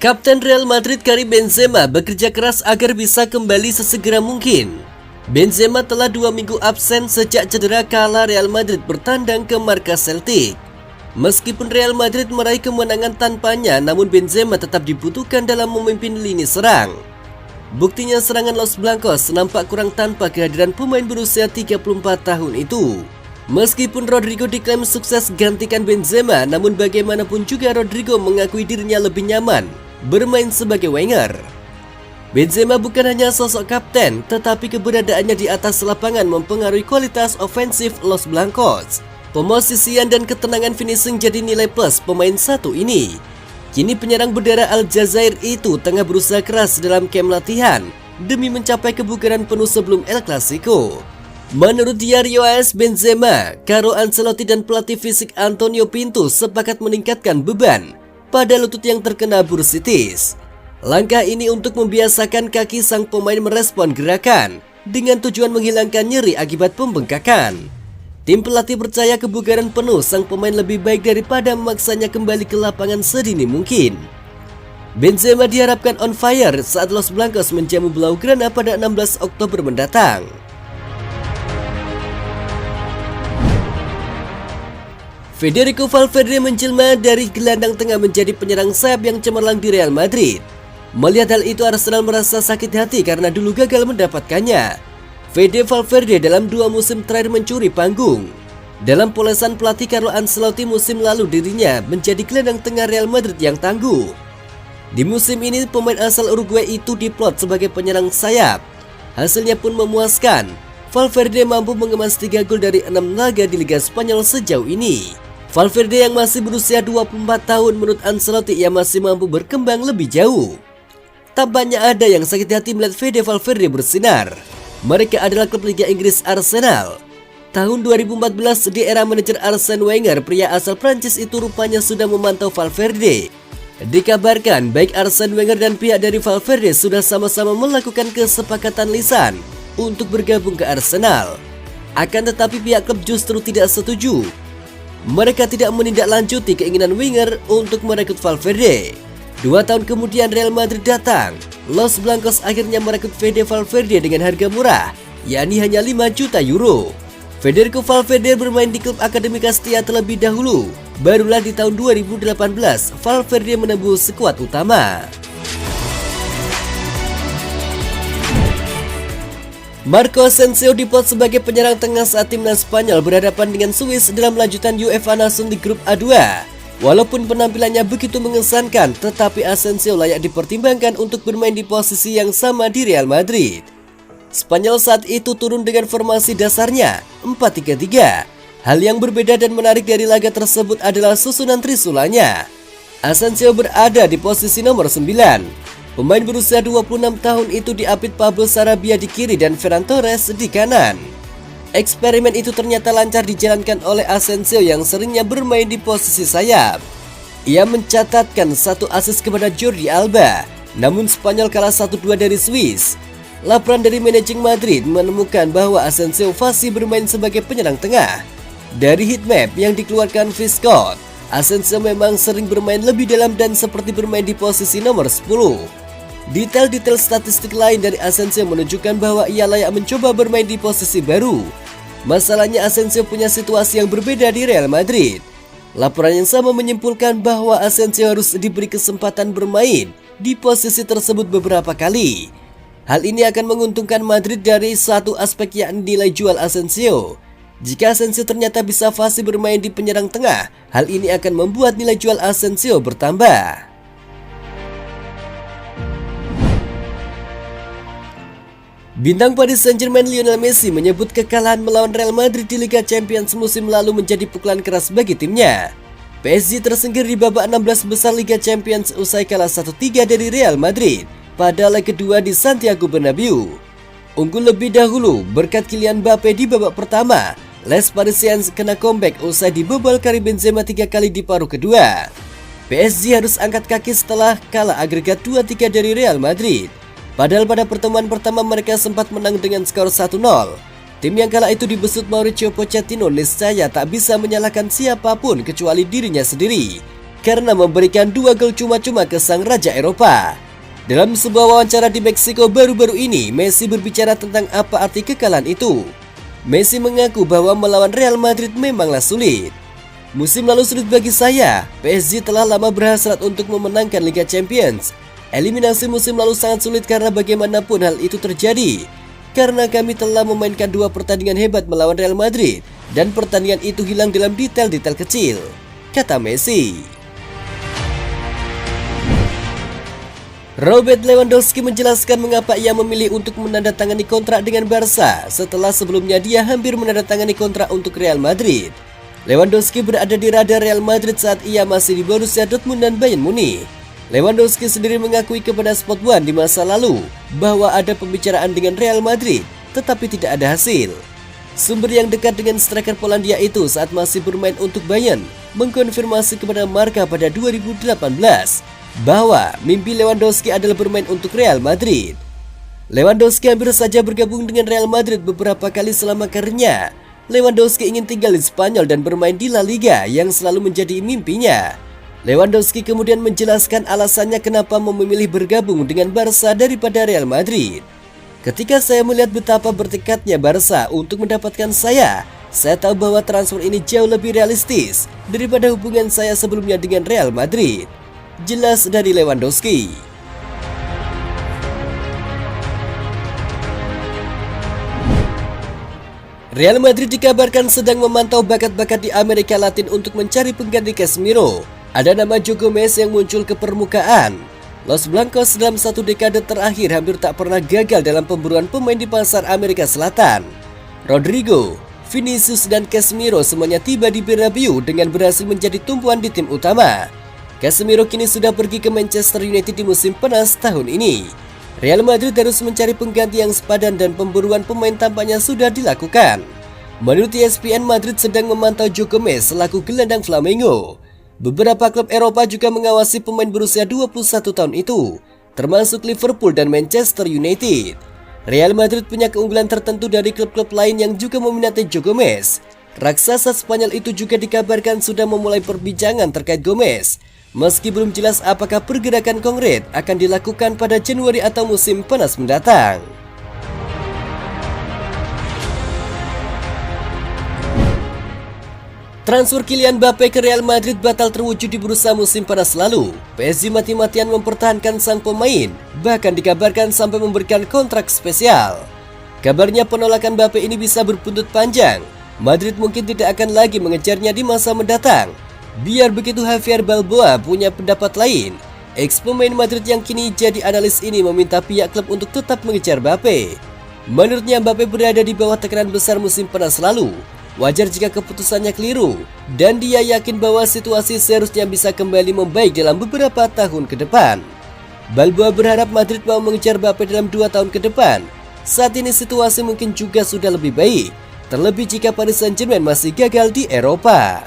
Kapten Real Madrid Karim Benzema bekerja keras agar bisa kembali sesegera mungkin. Benzema telah 2 minggu absen sejak cedera kala Real Madrid bertandang ke markas Celtic. Meskipun Real Madrid meraih kemenangan tanpanya, namun Benzema tetap dibutuhkan dalam memimpin lini serang. Buktinya serangan Los Blancos nampak kurang tanpa kehadiran pemain berusia 34 tahun itu. Meskipun Rodrigo diklaim sukses gantikan Benzema, namun bagaimanapun juga Rodrigo mengakui dirinya lebih nyaman bermain sebagai winger. Benzema bukan hanya sosok kapten, tetapi keberadaannya di atas lapangan mempengaruhi kualitas ofensif Los Blancos. Pemosisian dan ketenangan finishing jadi nilai plus pemain satu ini. Kini penyerang berdarah Aljazair itu tengah berusaha keras dalam camp latihan demi mencapai kebugaran penuh sebelum El Clasico. Menurut Diario AS, Benzema, Carlo Ancelotti dan pelatih fisik Antonio Pinto sepakat meningkatkan beban pada lutut yang terkena bursitis. Langkah ini untuk membiasakan kaki sang pemain merespon gerakan dengan tujuan menghilangkan nyeri akibat pembengkakan. Tim pelatih percaya kebugaran penuh sang pemain lebih baik daripada memaksanya kembali ke lapangan sedini mungkin. Benzema diharapkan on fire saat Los Blancos menjamu Blaugrana pada 16 Oktober mendatang. Federico Valverde menjelma dari gelandang tengah menjadi penyerang sayap yang cemerlang di Real Madrid. Melihat hal itu, Arsenal merasa sakit hati karena dulu gagal mendapatkannya. Fede Valverde dalam 2 musim terakhir mencuri panggung. Dalam polesan pelatih Carlo Ancelotti musim lalu, dirinya menjadi gelandang tengah Real Madrid yang tangguh. Di musim ini pemain asal Uruguay itu diplot sebagai penyerang sayap. Hasilnya pun memuaskan. Valverde mampu mengemas 3 gol dari 6 laga di Liga Spanyol sejauh ini. Valverde yang masih berusia 24 tahun, menurut Ancelotti ia masih mampu berkembang lebih jauh. Tak banyak ada yang sakit hati melihat Fede Valverde bersinar. Mereka adalah klub Liga Inggris Arsenal. Tahun 2014 di era manajer Arsene Wenger, pria asal Prancis itu rupanya sudah memantau Valverde. Dikabarkan baik Arsene Wenger dan pihak dari Valverde sudah sama-sama melakukan kesepakatan lisan untuk bergabung ke Arsenal. Akan tetapi pihak klub justru tidak setuju. Mereka tidak menindaklanjuti keinginan Wenger untuk merekrut Valverde. 2 tahun kemudian Real Madrid datang. Los Blancos akhirnya merekrut Fede Valverde dengan harga murah, yakni hanya 5 juta euro. Federico Valverde bermain di klub Akademi Castilla terlebih dahulu. Barulah di tahun 2018 Valverde menembus skuad utama. Marco Asensio diplot sebagai penyerang tengah saat timnas Spanyol berhadapan dengan Swiss dalam lanjutan UEFA Nations League Grup A2. Walaupun penampilannya begitu mengesankan, tetapi Asensio layak dipertimbangkan untuk bermain di posisi yang sama di Real Madrid. Spanyol saat itu turun dengan formasi dasarnya 4-3-3. Hal yang berbeda dan menarik dari laga tersebut adalah susunan trisulanya. Asensio berada di posisi nomor 9. Pemain berusia 26 tahun itu diapit Pablo Sarabia di kiri dan Ferran Torres di kanan. Eksperimen itu ternyata lancar dijalankan oleh Asensio yang seringnya bermain di posisi sayap. Ia mencatatkan 1 assist kepada Jordi Alba, namun Spanyol kalah 1-2 dari Swiss. Laporan dari manajemen Madrid menemukan bahwa Asensio fasih bermain sebagai penyerang tengah. Dari heatmap yang dikeluarkan Viscott, Asensio memang sering bermain lebih dalam dan seperti bermain di posisi nomor 10. Detail-detail statistik lain dari Asensio menunjukkan bahwa ia layak mencoba bermain di posisi baru. Masalahnya Asensio punya situasi yang berbeda di Real Madrid. Laporan yang sama menyimpulkan bahwa Asensio harus diberi kesempatan bermain di posisi tersebut beberapa kali. Hal ini akan menguntungkan Madrid dari satu aspek, yakni nilai jual Asensio. Jika Asensio ternyata bisa fasih bermain di penyerang tengah, hal ini akan membuat nilai jual Asensio bertambah. Bintang Paris Saint-Germain Lionel Messi menyebut kekalahan melawan Real Madrid di Liga Champions musim lalu menjadi pukulan keras bagi timnya. PSG tersingkir di babak 16 besar Liga Champions usai kalah 1-3 dari Real Madrid pada leg kedua di Santiago Bernabeu. Unggul lebih dahulu berkat Kylian Mbappe di babak pertama, Les Parisiens kena comeback usai dibobol Karim Benzema 3 kali di paruh kedua. PSG harus angkat kaki setelah kalah agregat 2-3 dari Real Madrid. Padahal pada pertemuan pertama mereka sempat menang dengan skor 1-0. Tim yang kalah itu dibesut Mauricio Pochettino niscaya tak bisa menyalahkan siapapun kecuali dirinya sendiri. karena memberikan 2 gol cuma-cuma ke sang raja Eropa. Dalam sebuah wawancara di Meksiko baru-baru ini, Messi berbicara tentang apa arti kekalahan itu. Messi mengaku bahwa melawan Real Madrid memanglah sulit. Musim lalu sulit bagi saya, PSG telah lama berhasrat untuk memenangkan Liga Champions. Eliminasi musim lalu sangat sulit karena bagaimanapun hal itu terjadi. Karena kami telah memainkan 2 pertandingan hebat melawan Real Madrid, dan pertandingan itu hilang dalam detail-detail kecil, kata Messi. Robert Lewandowski menjelaskan mengapa ia memilih untuk menandatangani kontrak dengan Barca setelah sebelumnya dia hampir menandatangani kontrak untuk Real Madrid. Lewandowski berada di radar Real Madrid saat ia masih di Borussia Dortmund dan Bayern Munich. Lewandowski sendiri mengakui kepada Sport 1 di masa lalu bahwa ada pembicaraan dengan Real Madrid, tetapi tidak ada hasil. Sumber yang dekat dengan striker Polandia itu saat masih bermain untuk Bayern mengkonfirmasi kepada Marca pada 2018 bahwa mimpi Lewandowski adalah bermain untuk Real Madrid. Lewandowski hampir saja bergabung dengan Real Madrid beberapa kali selama karirnya. Lewandowski ingin tinggal di Spanyol dan bermain di La Liga yang selalu menjadi mimpinya. Lewandowski kemudian menjelaskan alasannya kenapa memilih bergabung dengan Barca daripada Real Madrid. Ketika saya melihat betapa bertekadnya Barca untuk mendapatkan saya tahu bahwa transfer ini jauh lebih realistis daripada hubungan saya sebelumnya dengan Real Madrid. Jelas dari Lewandowski. Real Madrid dikabarkan sedang memantau bakat-bakat di Amerika Latin untuk mencari pengganti Casemiro. Ada nama Joe Gomez yang muncul ke permukaan. Los Blancos dalam 1 dekade terakhir hampir tak pernah gagal dalam pemburuan pemain di pasar Amerika Selatan. Rodrigo, Vinicius dan Casemiro semuanya tiba di Bernabeu dengan berhasil menjadi tumpuan di tim utama. Casemiro kini sudah pergi ke Manchester United di musim panas tahun ini. Real Madrid harus mencari pengganti yang sepadan dan pemburuan pemain tampaknya sudah dilakukan. Menurut ESPN, Madrid sedang memantau Joe Gomez selaku gelandang Flamengo. Beberapa klub Eropa juga mengawasi pemain berusia 21 tahun itu, termasuk Liverpool dan Manchester United. Real Madrid punya keunggulan tertentu dari klub-klub lain yang juga meminati Joe Gomez. Raksasa Spanyol itu juga dikabarkan sudah memulai perbincangan terkait Gomez, meski belum jelas apakah pergerakan konkret akan dilakukan pada Januari atau musim panas mendatang. Transfer Kylian Mbappe ke Real Madrid batal terwujud di bursa musim panas lalu. PSG mati-matian mempertahankan sang pemain, bahkan dikabarkan sampai memberikan kontrak spesial. Kabarnya penolakan Mbappe ini bisa berbuntut panjang. Madrid mungkin tidak akan lagi mengejarnya di masa mendatang. Biar begitu, Javier Balboa punya pendapat lain. Ex pemain Madrid yang kini jadi analis ini meminta pihak klub untuk tetap mengejar Mbappe. Menurutnya Mbappe berada di bawah tekanan besar musim panas lalu. Wajar jika keputusannya keliru, dan dia yakin bahwa situasi seharusnya bisa kembali membaik dalam beberapa tahun ke depan. Balboa berharap Madrid mau mengejar Mbappe dalam 2 tahun ke depan. Saat ini situasi mungkin juga sudah lebih baik, terlebih jika Paris Saint-Germain masih gagal di Eropa.